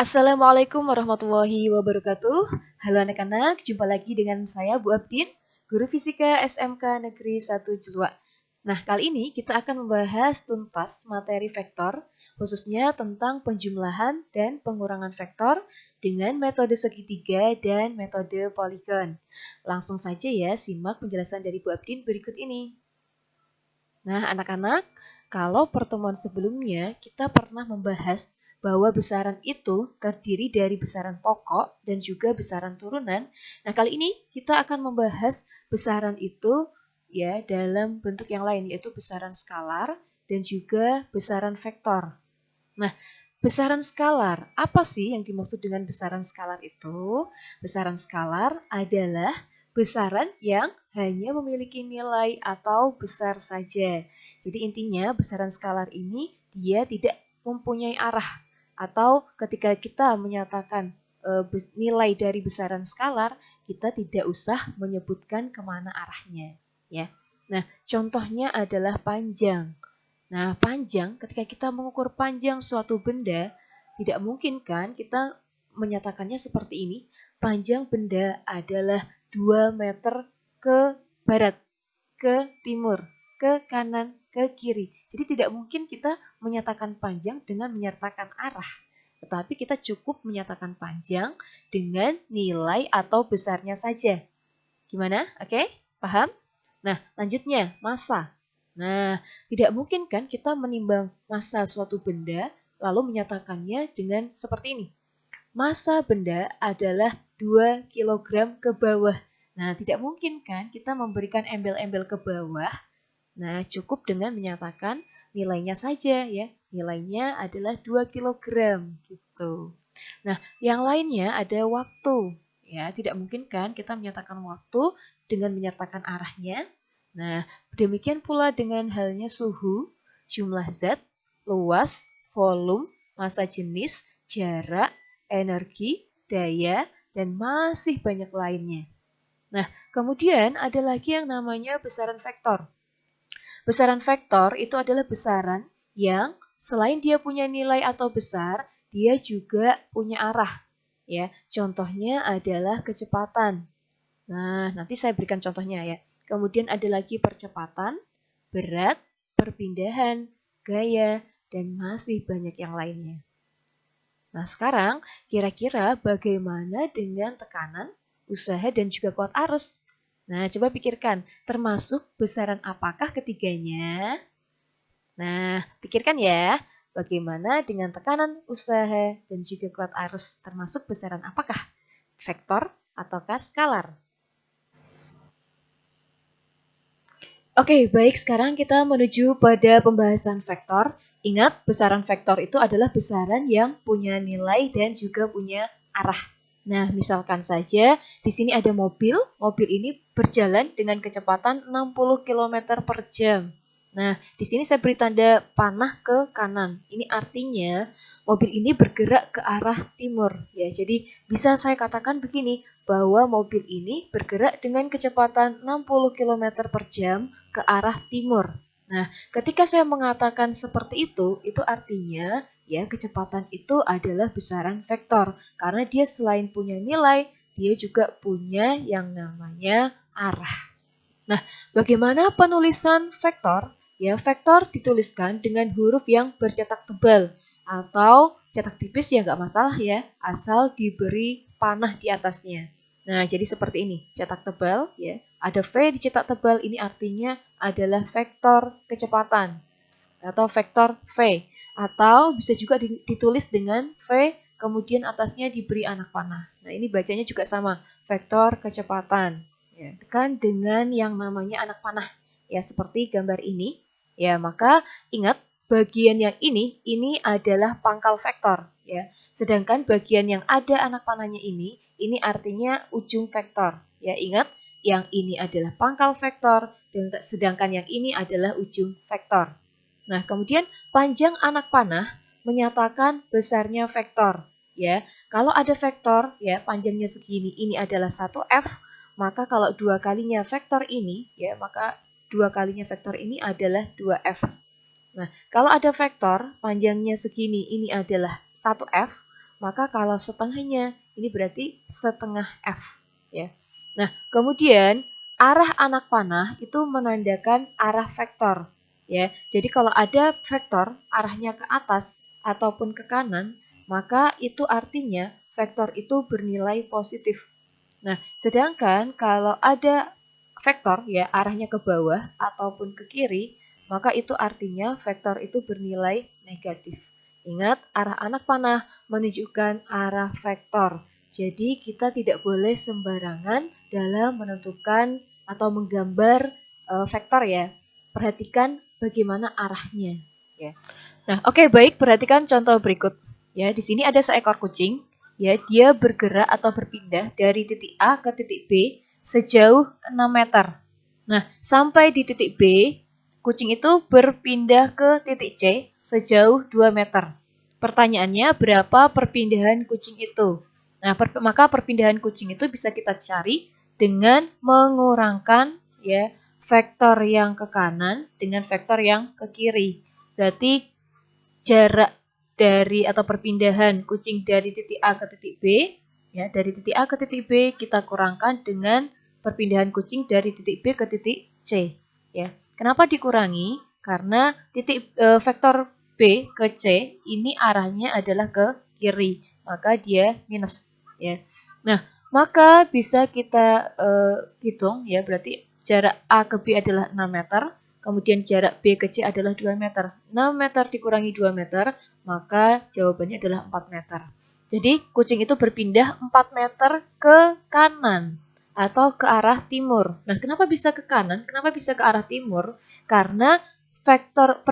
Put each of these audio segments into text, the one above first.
Assalamualaikum warahmatullahi wabarakatuh. Halo anak-anak, jumpa lagi dengan saya Bu Abdin, Guru Fisika SMK Negeri 1 Jelua. Nah, kali ini kita akan membahas tuntas materi vektor, khususnya tentang penjumlahan dan pengurangan vektor dengan metode segitiga dan metode poligon. Langsung saja ya, simak penjelasan dari Bu Abdin berikut ini. Nah, anak-anak, kalau pertemuan sebelumnya kita pernah membahas bahwa besaran itu terdiri dari besaran pokok dan juga besaran turunan. Nah, kali ini kita akan membahas besaran itu ya dalam bentuk yang lain, yaitu besaran skalar dan juga besaran vektor. Nah, besaran skalar, apa sih yang dimaksud dengan besaran skalar itu? Besaran skalar adalah besaran yang hanya memiliki nilai atau besar saja. Jadi intinya besaran skalar ini dia tidak mempunyai arah. Atau ketika kita menyatakan nilai dari besaran skalar, kita tidak usah menyebutkan kemana arahnya. Ya. Nah, contohnya adalah panjang. Nah, panjang, ketika kita mengukur panjang suatu benda, tidak mungkin kan kita menyatakannya seperti ini. Panjang benda adalah 2 meter ke barat, ke timur, ke kanan, ke kiri. Jadi tidak mungkin kita menyatakan panjang dengan menyertakan arah. Tetapi kita cukup menyatakan panjang dengan nilai atau besarnya saja. Gimana? Oke? Paham? Nah, lanjutnya, massa. Nah, tidak mungkin kan kita menimbang massa suatu benda lalu menyatakannya dengan seperti ini. Massa benda adalah 2 kg ke bawah. Nah, tidak mungkin kan kita memberikan embel-embel ke bawah. Nah, cukup dengan menyatakan nilainya saja ya. Nilainya adalah 2 kg gitu. Nah, yang lainnya ada waktu. Ya, tidak mungkin kan kita menyatakan waktu dengan menyertakan arahnya. Nah, demikian pula dengan halnya suhu, jumlah zat, luas, volume, massa jenis, jarak, energi, daya, dan masih banyak lainnya. Nah, kemudian ada lagi yang namanya besaran vektor. Besaran vektor itu adalah besaran yang selain dia punya nilai atau besar, dia juga punya arah. Ya, contohnya adalah kecepatan. Nah, nanti saya berikan contohnya ya. Kemudian ada lagi percepatan, berat, perpindahan, gaya, dan masih banyak yang lainnya. Nah, sekarang kira-kira bagaimana dengan tekanan, usaha, dan juga kuat arus? Nah, coba pikirkan, termasuk besaran apakah ketiganya? Nah, pikirkan ya, bagaimana dengan tekanan, usaha, dan juga kuat arus? Termasuk besaran apakah? Vektor ataukah skalar? Oke, baik. Sekarang kita menuju pada pembahasan vektor. Ingat, besaran vektor itu adalah besaran yang punya nilai dan juga punya arah. Nah, misalkan saja di sini ada mobil. Mobil ini berjalan dengan kecepatan 60 km per jam. Nah, di sini saya beri tanda panah ke kanan. Ini artinya mobil ini bergerak ke arah timur. Ya, jadi bisa saya katakan begini, bahwa mobil ini bergerak dengan kecepatan 60 km per jam ke arah timur. Nah, ketika saya mengatakan seperti itu artinya ya kecepatan itu adalah besaran vektor. Karena dia selain punya nilai, dia juga punya yang namanya arah. Nah, bagaimana penulisan vektor? Ya, vektor dituliskan dengan huruf yang bercetak tebal atau cetak tipis ya nggak masalah ya, asal diberi panah di atasnya. Nah, jadi seperti ini, cetak tebal ya. Ada V dicetak tebal, ini artinya adalah vektor kecepatan atau vektor V. Atau bisa juga ditulis dengan V kemudian atasnya diberi anak panah. Nah, ini bacanya juga sama, vektor kecepatan. Ya, kan dengan yang namanya anak panah. Ya, seperti gambar ini. Ya, maka ingat bagian yang ini adalah pangkal vektor. Ya, sedangkan bagian yang ada anak panahnya ini artinya ujung vektor. Ya, ingat yang ini adalah pangkal vektor, dan sedangkan yang ini adalah ujung vektor. Nah, kemudian panjang anak panah menyatakan besarnya vektor. Ya, kalau ada vektor, ya panjangnya segini, ini adalah 1F, maka kalau dua kalinya vektor ini, ya maka dua kalinya vektor ini adalah 2F. Nah, kalau ada vektor panjangnya segini, ini adalah 1F, maka kalau setengahnya ini berarti setengah F ya. Nah, kemudian arah anak panah itu menandakan arah vektor ya. Jadi kalau ada vektor arahnya ke atas ataupun ke kanan, maka itu artinya vektor itu bernilai positif. Nah, sedangkan kalau ada vektor ya arahnya ke bawah ataupun ke kiri, maka itu artinya vektor itu bernilai negatif. Ingat, arah anak panah menunjukkan arah vektor. Jadi kita tidak boleh sembarangan dalam menentukan atau menggambar vektor ya. Perhatikan bagaimana arahnya ya. Nah, oke, baik, perhatikan contoh berikut. Ya, di sini ada seekor kucing. Ya, dia bergerak atau berpindah dari titik A ke titik B sejauh 6 meter. Nah, sampai di titik B, kucing itu berpindah ke titik C sejauh 2 meter. Pertanyaannya, berapa perpindahan kucing itu? Nah, maka perpindahan kucing itu bisa kita cari dengan mengurangkan ya vektor yang ke kanan dengan vektor yang ke kiri. Berarti jarak dari atau perpindahan kucing dari titik A ke titik B, ya dari titik A ke titik B kita kurangkan dengan perpindahan kucing dari titik B ke titik C. Ya, kenapa dikurangi? Karena vektor B ke C ini arahnya adalah ke kiri, maka dia minus. Ya, nah maka bisa kita hitung ya berarti jarak A ke B adalah 6 meter. Kemudian jarak B ke C adalah 2 meter. 6 meter dikurangi 2 meter, maka jawabannya adalah 4 meter. Jadi kucing itu berpindah 4 meter ke kanan atau ke arah timur. Nah, kenapa bisa ke kanan? Kenapa bisa ke arah timur? Karena vektor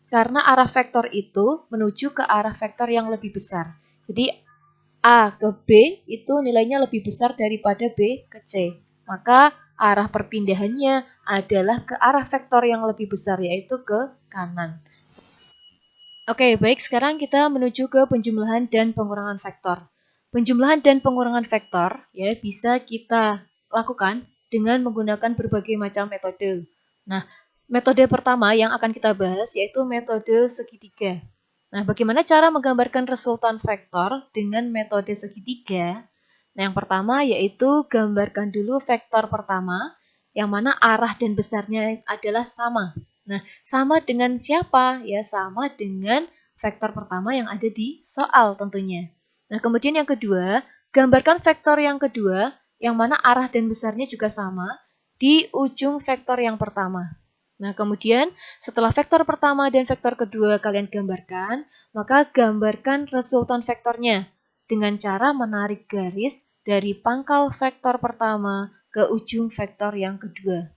Karena arah vektor itu menuju ke arah vektor yang lebih besar. Jadi A ke B itu nilainya lebih besar daripada B ke C. Maka arah perpindahannya adalah ke arah vektor yang lebih besar, yaitu ke kanan. Oke, baik. Sekarang kita menuju ke penjumlahan dan pengurangan vektor. Penjumlahan dan pengurangan vektor ya bisa kita lakukan dengan menggunakan berbagai macam metode. Nah, metode pertama yang akan kita bahas yaitu metode segitiga. Nah, bagaimana cara menggambarkan resultan vektor dengan metode segitiga? Nah, yang pertama yaitu gambarkan dulu vektor pertama, yang mana arah dan besarnya adalah sama. Nah, sama dengan siapa? Ya, sama dengan vektor pertama yang ada di soal tentunya. Nah, kemudian yang kedua, gambarkan vektor yang kedua, yang mana arah dan besarnya juga sama, di ujung vektor yang pertama. Nah, kemudian setelah vektor pertama dan vektor kedua kalian gambarkan, maka gambarkan resultan vektornya dengan cara menarik garis dari pangkal vektor pertama ke ujung vektor yang kedua.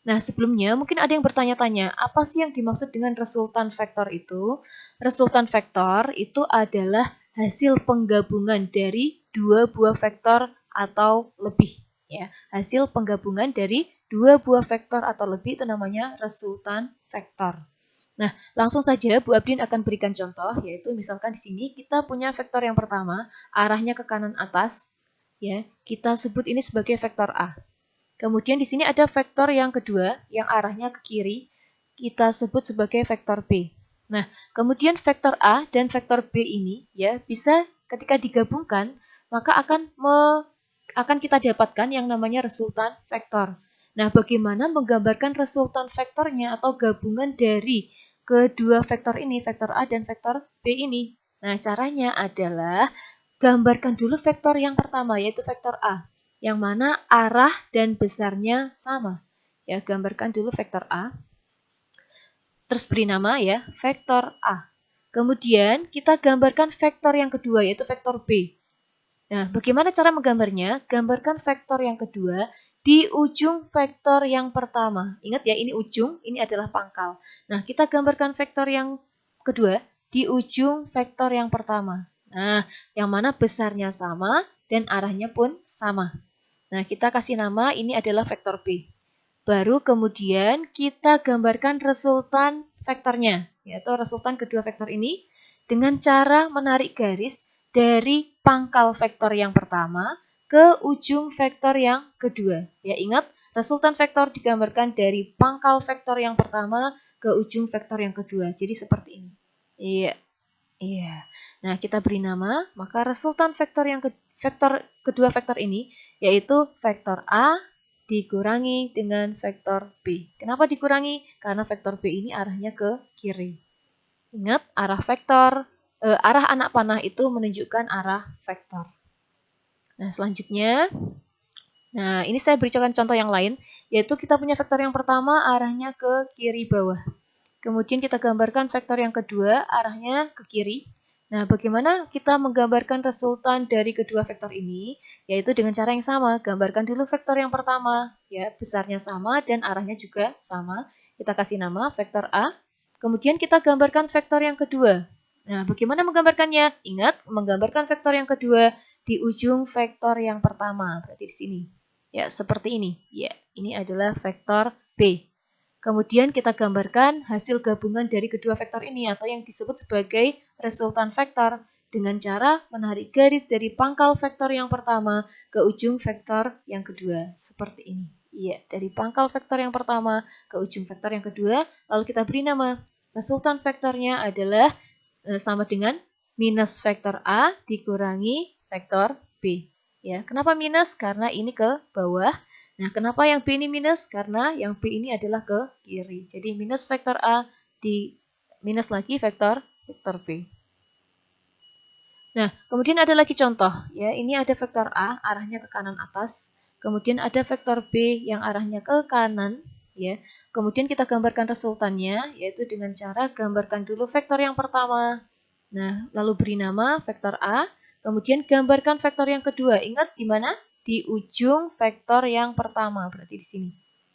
Nah, sebelumnya mungkin ada yang bertanya-tanya, apa sih yang dimaksud dengan resultan vektor itu? Resultan vektor itu adalah hasil penggabungan dari dua buah vektor atau lebih. Ya, hasil penggabungan dari dua buah vektor atau lebih itu namanya resultan vektor. Nah, langsung saja Bu Abdin akan berikan contoh, yaitu misalkan di sini kita punya vektor yang pertama, arahnya ke kanan atas, ya, kita sebut ini sebagai vektor A. Kemudian di sini ada vektor yang kedua, yang arahnya ke kiri, kita sebut sebagai vektor B. Nah, kemudian vektor A dan vektor B ini, ya, bisa ketika digabungkan, maka akan kita dapatkan yang namanya resultan vektor. Nah, bagaimana menggambarkan resultan vektornya atau gabungan dari kedua vektor ini, vektor A dan vektor B ini? Nah, caranya adalah gambarkan dulu vektor yang pertama, yaitu vektor A, yang mana arah dan besarnya sama. Ya, gambarkan dulu vektor A, terus beri nama ya, vektor A. Kemudian kita gambarkan vektor yang kedua, yaitu vektor B. Nah, bagaimana cara menggambarnya? Gambarkan vektor yang kedua di ujung vektor yang pertama. Ingat ya, ini ujung, ini adalah pangkal. Nah, kita gambarkan vektor yang kedua di ujung vektor yang pertama. Nah, yang mana besarnya sama dan arahnya pun sama. Nah, kita kasih nama ini adalah vektor B. Baru kemudian kita gambarkan resultan vektornya, yaitu resultan kedua vektor ini dengan cara menarik garis dari pangkal vektor yang pertama ke ujung vektor yang kedua. Ya, ingat, resultan vektor digambarkan dari pangkal vektor yang pertama ke ujung vektor yang kedua. Jadi seperti ini. Iya. Iya. Nah, kita beri nama, maka resultan vektor kedua vektor ini yaitu vektor A dikurangi dengan vektor B. Kenapa dikurangi? Karena vektor B ini arahnya ke kiri. Ingat, arah anak panah itu menunjukkan arah vektor. Nah, selanjutnya, ini saya berikan contoh yang lain, yaitu kita punya vektor yang pertama arahnya ke kiri bawah. Kemudian kita gambarkan vektor yang kedua arahnya ke kiri. Nah, bagaimana kita menggambarkan resultan dari kedua vektor ini? Yaitu dengan cara yang sama. Gambarkan dulu vektor yang pertama, ya, besarnya sama dan arahnya juga sama. Kita kasih nama vektor A. Kemudian kita gambarkan vektor yang kedua. Nah, bagaimana menggambarkannya? Ingat, menggambarkan vektor yang kedua di ujung vektor yang pertama. Berarti di sini. Ya, seperti ini. Ya, ini adalah vektor B. Kemudian kita gambarkan hasil gabungan dari kedua vektor ini atau yang disebut sebagai resultan vektor dengan cara menarik garis dari pangkal vektor yang pertama ke ujung vektor yang kedua. Seperti ini. Iya, dari pangkal vektor yang pertama ke ujung vektor yang kedua, lalu kita beri nama. Resultan vektornya adalah sama dengan minus vektor A dikurangi vektor B. Ya, kenapa minus? Karena ini ke bawah. Nah, kenapa yang B ini minus? Karena yang B ini adalah ke kiri. Jadi minus vektor A di minus lagi vektor B. Nah, kemudian ada lagi contoh. Ya, ini ada vektor A arahnya ke kanan atas. Kemudian ada vektor B yang arahnya ke kanan. Ya, kemudian kita gambarkan resultannya, yaitu dengan cara gambarkan dulu vektor yang pertama. Nah, lalu beri nama vektor A. Kemudian gambarkan vektor yang kedua. Ingat di mana? Di ujung vektor yang pertama, berarti di sini.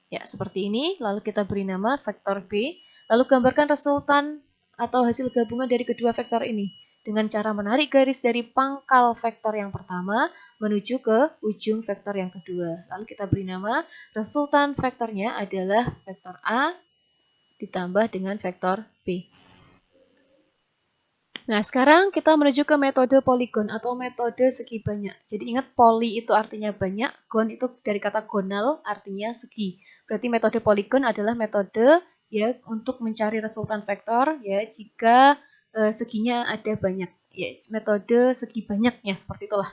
Ya, seperti ini. Lalu kita beri nama vektor B. Lalu gambarkan resultan atau hasil gabungan dari kedua vektor ini dengan cara menarik garis dari pangkal vektor yang pertama menuju ke ujung vektor yang kedua. Lalu kita beri nama resultan vektornya adalah vektor A ditambah dengan vektor B. Nah, sekarang kita menuju ke metode poligon atau metode segi banyak. Jadi ingat, poli itu artinya banyak, gon itu dari kata gonal artinya segi. Berarti metode poligon adalah metode ya untuk mencari resultan vektor ya jika seginya ada banyak. Ya, metode segi banyaknya seperti itulah.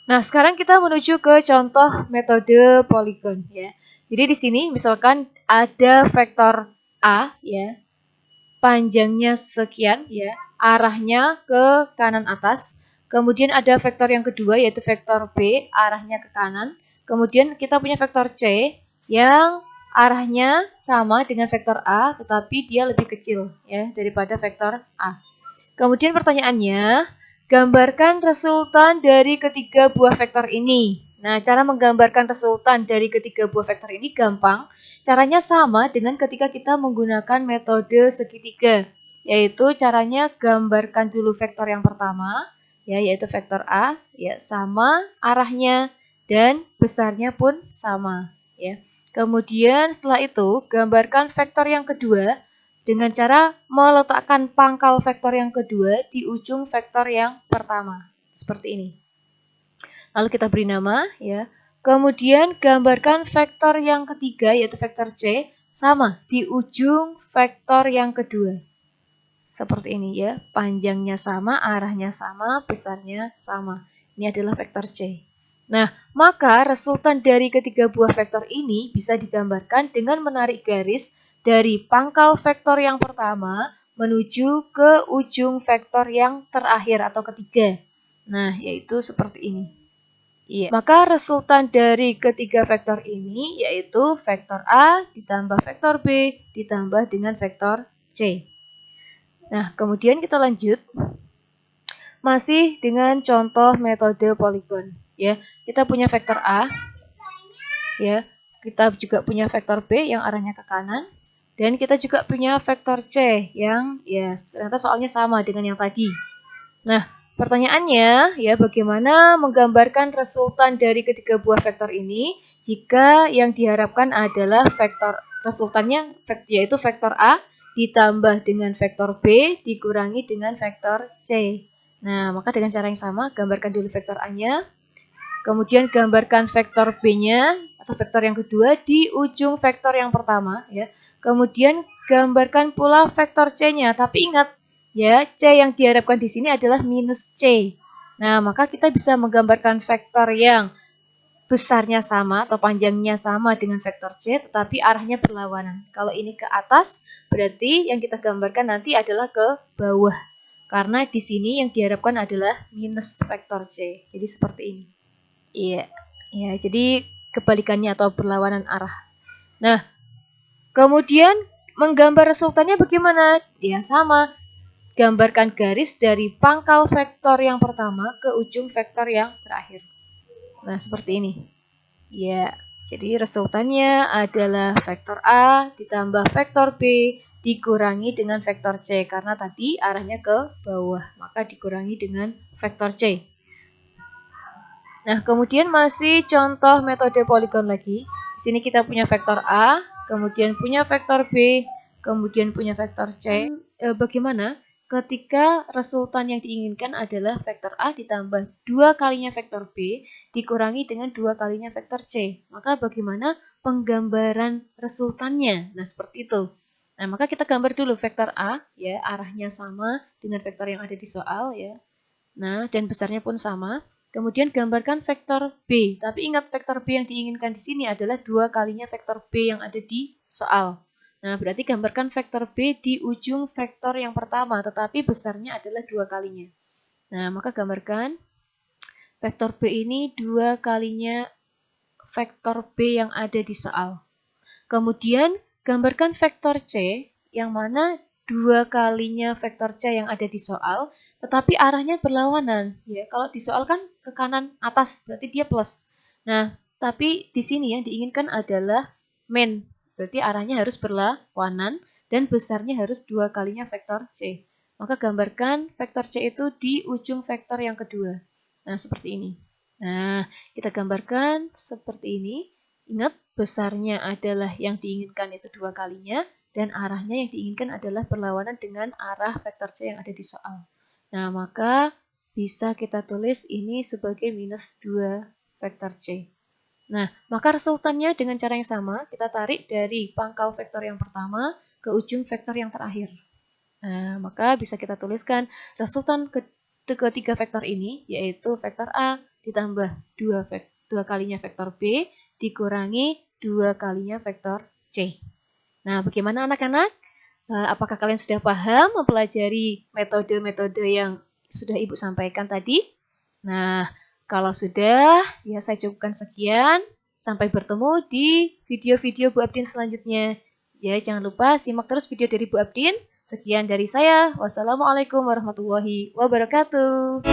Nah, sekarang kita menuju ke contoh metode poligon ya. Jadi di sini misalkan ada vektor A ya. Panjangnya sekian ya, arahnya ke kanan atas. Kemudian ada vektor yang kedua yaitu vektor B, arahnya ke kanan. Kemudian kita punya vektor C yang arahnya sama dengan vektor A, tetapi dia lebih kecil ya daripada vektor A. Kemudian pertanyaannya, gambarkan resultan dari ketiga buah vektor ini. Nah, cara menggambarkan resultan dari ketiga buah vektor ini gampang. Caranya sama dengan ketika kita menggunakan metode segitiga, yaitu caranya gambarkan dulu vektor yang pertama, ya, yaitu vektor A, ya, sama arahnya dan besarnya pun sama, ya. Kemudian setelah itu gambarkan vektor yang kedua dengan cara meletakkan pangkal vektor yang kedua di ujung vektor yang pertama, seperti ini. Lalu kita beri nama, ya. Kemudian gambarkan vektor yang ketiga, yaitu vektor C, sama di ujung vektor yang kedua. Seperti ini ya, panjangnya sama, arahnya sama, besarnya sama. Ini adalah vektor C. Nah, maka resultan dari ketiga buah vektor ini bisa digambarkan dengan menarik garis dari pangkal vektor yang pertama menuju ke ujung vektor yang terakhir atau ketiga. Nah, yaitu seperti ini. Iya. Maka resultan dari ketiga vektor ini yaitu vektor A ditambah vektor B ditambah dengan vektor C. Nah, kemudian kita lanjut. Masih dengan contoh metode poligon. Ya, kita punya vektor A. Ya, kita juga punya vektor B yang arahnya ke kanan. Dan kita juga punya vektor C yang ya ternyata soalnya sama dengan yang tadi. Nah, pertanyaannya, ya, bagaimana menggambarkan resultan dari ketiga buah vektor ini jika yang diharapkan adalah vektor resultannya yaitu vektor A ditambah dengan vektor B dikurangi dengan vektor C. Nah, maka dengan cara yang sama, gambarkan dulu vektor A-nya, kemudian gambarkan vektor B-nya atau vektor yang kedua di ujung vektor yang pertama, ya. Kemudian gambarkan pula vektor C-nya, tapi ingat, Ya, C yang diharapkan di sini adalah minus C. Nah, maka kita bisa menggambarkan vektor yang besarnya sama atau panjangnya sama dengan vektor C, tetapi arahnya berlawanan. Kalau ini ke atas, berarti yang kita gambarkan nanti adalah ke bawah. Karena di sini yang diharapkan adalah minus vektor C. Jadi seperti ini. Iya, ya, jadi kebalikannya atau berlawanan arah. Nah, kemudian menggambar resultannya bagaimana? Ya sama, gambarkan garis dari pangkal vektor yang pertama ke ujung vektor yang terakhir. Nah, seperti ini. Ya, jadi resultannya adalah vektor A ditambah vektor B dikurangi dengan vektor C. Karena tadi arahnya ke bawah, maka dikurangi dengan vektor C. Nah, kemudian masih contoh metode poligon lagi. Di sini kita punya vektor A, kemudian punya vektor B, kemudian punya vektor C. Bagaimana ketika resultan yang diinginkan adalah vektor A ditambah 2 kalinya vektor B dikurangi dengan 2 kalinya vektor C. Maka bagaimana penggambaran resultannya? Nah, seperti itu. Nah, maka kita gambar dulu vektor A, ya, arahnya sama dengan vektor yang ada di soal, ya. Nah, dan besarnya pun sama. Kemudian gambarkan vektor B. Tapi ingat vektor B yang diinginkan di sini adalah 2 kalinya vektor B yang ada di soal. Nah, berarti gambarkan vektor B di ujung vektor yang pertama, tetapi besarnya adalah 2 kalinya. Nah, maka gambarkan vektor B ini 2 kalinya vektor B yang ada di soal. Kemudian gambarkan vektor C, yang mana 2 kalinya vektor C yang ada di soal, tetapi arahnya berlawanan. Ya, kalau di soal kan ke kanan atas, berarti dia plus. Nah, tapi di sini yang diinginkan adalah min, berarti arahnya harus berlawanan dan besarnya harus 2 kalinya vektor C. Maka gambarkan vektor C itu di ujung vektor yang kedua. Nah, seperti ini. Nah, kita gambarkan seperti ini. Ingat, besarnya adalah yang diinginkan itu 2 kalinya, dan arahnya yang diinginkan adalah berlawanan dengan arah vektor C yang ada di soal. Nah, maka bisa kita tulis ini sebagai minus 2 vektor C. Nah, maka resultannya dengan cara yang sama, kita tarik dari pangkal vektor yang pertama ke ujung vektor yang terakhir. Nah, maka bisa kita tuliskan resultan ketiga vektor ini, yaitu vektor A ditambah 2 kalinya vektor B dikurangi 2 kalinya vektor C. Nah, bagaimana anak-anak? Apakah kalian sudah paham mempelajari metode-metode yang sudah Ibu sampaikan tadi? Nah, kalau sudah, ya saya cukupkan sekian. Sampai bertemu di video-video Bu Abdin selanjutnya. Ya, jangan lupa simak terus video dari Bu Abdin. Sekian dari saya. Wassalamualaikum warahmatullahi wabarakatuh.